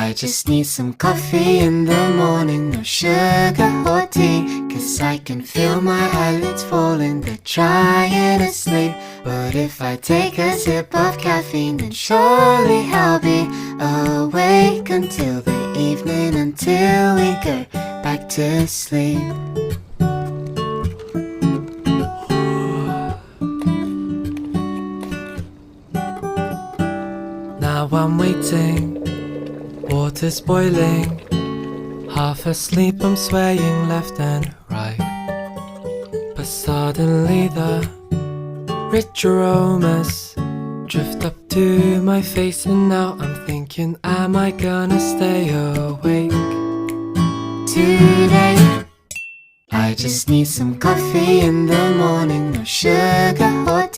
I just need some coffee in the morning, no sugar or tea, 'cause I can feel my eyelids falling, they're trying to sleep. But if I take a sip of caffeine, then surely I'll be awake until the evening, until we go back to sleep. Now I'm waiting, water's boiling, half asleep I'm swaying left and right. But suddenly the rich aromas drift up to my face, and now I'm thinking, am I gonna stay awake today? I just need some coffee in the morning, no sugar or tea.